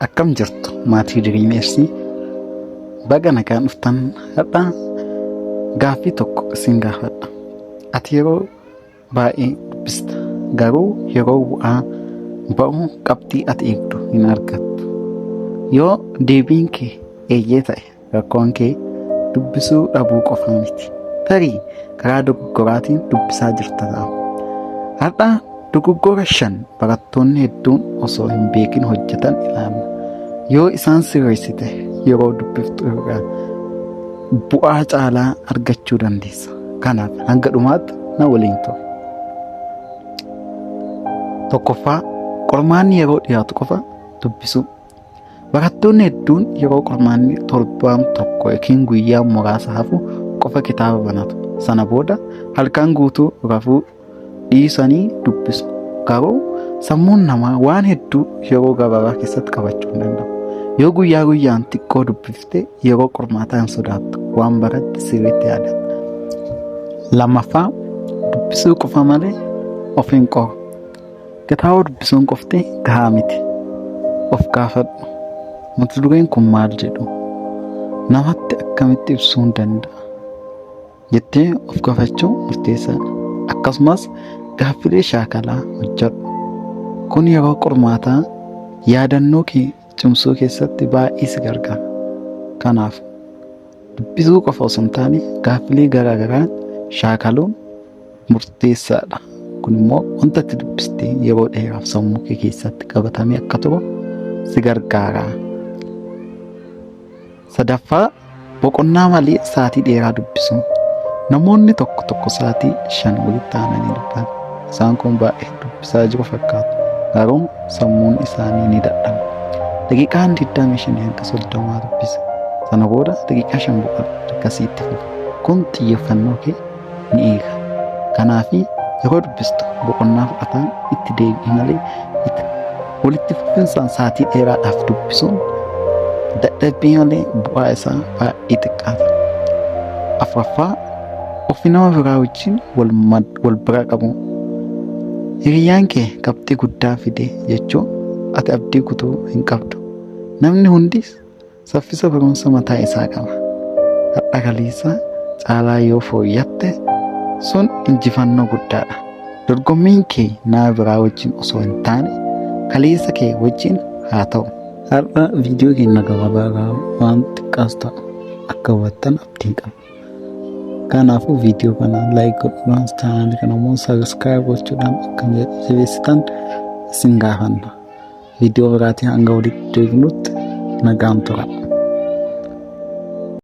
Akkam jirtu maatii Diriimeersii baga nagaan dhuftan. Hadha gaaffii tokko isin gaafadha. Ati yeroo baay'ee dubbista, garuu yeroo bu'aa ba'u qabxii ati eegdu hin argattu. Yoo deebiin kee eeyyee ta'e rakkoon kee dubbisuu dhabuu qofa miti. Tarii karaa dogoggoraatiin dubbisaa jirta ta'a. Hadha dogoggora 5 barattoonni hedduun osoo hin beekin hojjetan ilaalla. Yoo isaan sirreessite yeroo dubbiftu irraa bu'aa caalaa argachuu dandeessa. Kanaaf hanga dhumaatti na waliin ta'u. Tokkoffaa, qormaanni yeroo dhiyaatu qofa dubbisuu. Barattoonni hedduun yeroo qormaanni torbaan tokko yookiin guyyaa muraasa hafu qofa kitaaba banatu. Sana booda halkan guutuu rafuu dhiisanii dubbisu. Garuu sammuun namaa waan hedduu yeroo gabaabaa keessatti qabachuu hin danda'u. Yoo guyyaa guyyaan xiqqoo dubbifte yeroo qormaataa hin sodaattu, waan baratte sirriitti yaadatta. Lammaffaa, dubbisuu qofa malee of hin qoru. Kitaaba dubbisuun qofti gahaa miti. Of gaafadhu. Mata dureen kun maal jedhu? Namatti akkamitti ibsuu danda'a? Jettee of gaafachuun murteessaadha. Akkasumas gaaffilee shaakalaa hojjedhu. Kun yeroo qormaataa yaadannoo kee cimsuu keessatti baay'ee si gargaara. Kanaaf dubbisuu qofa osoo hin taane gaaffilee garaagaraa shaakaluun murteessaadha. Kun immoo wanta ati dubbistee yeroo dheeraaf sammuu kee keessatti qabatamee akka turu si gargaara. Sadaffaa, boqonnaa malee sa'aatii dheeraa dubbisuu. Namoonni tokko sa'aatii 5 walitti aananii dubbatan. Isaan kun baay'ee dubbisaa jiru fakkaatu. Garuu sammuun isaanii ni dadhaba. Daqiiqaan 25 hanga 30 dubbisa. Sana booda daqiiqaa 5 boqonnaa akkasiitti fufu. Kun xiyyeeffannoo kee ni eega. Kanaaf yeroo dubbistu boqonnaa fudhataan itti deebi'i malee walitti fufinsaan sa'aatii dheeraadhaaf dubbisuun dadhabbii malee bu'aa isaa baay'ee xiqqaata. Afuraffaa, ofii nama biraa wajjin wal bira qabu. Hiriyyaan kee qabxii guddaa fide jechuun ati abdii kutuu hin qabdu. Namni hundis saffisa barumsa mataa isaa qaba. Hadha kaleessa caalaa yoo fooyyatte sun injifannoo guddaadha. Dorgommiin kee nama biraa wajjin osoo hin taane kaleessa kee wajjin haa ta'u. Har'a viidiyoo keenya gabaabaa waan xiqqaas ta'u akka hubattan abdii qaba. Kanaafuu viidiyoo kana laayik godhuudhaan chaanaala kana immoo sabiskiraayib gochuudhaan akka jabeessitan isin gaafanna. Viidiyoo biraatiin hanga walitti deebinutti nagaan tura.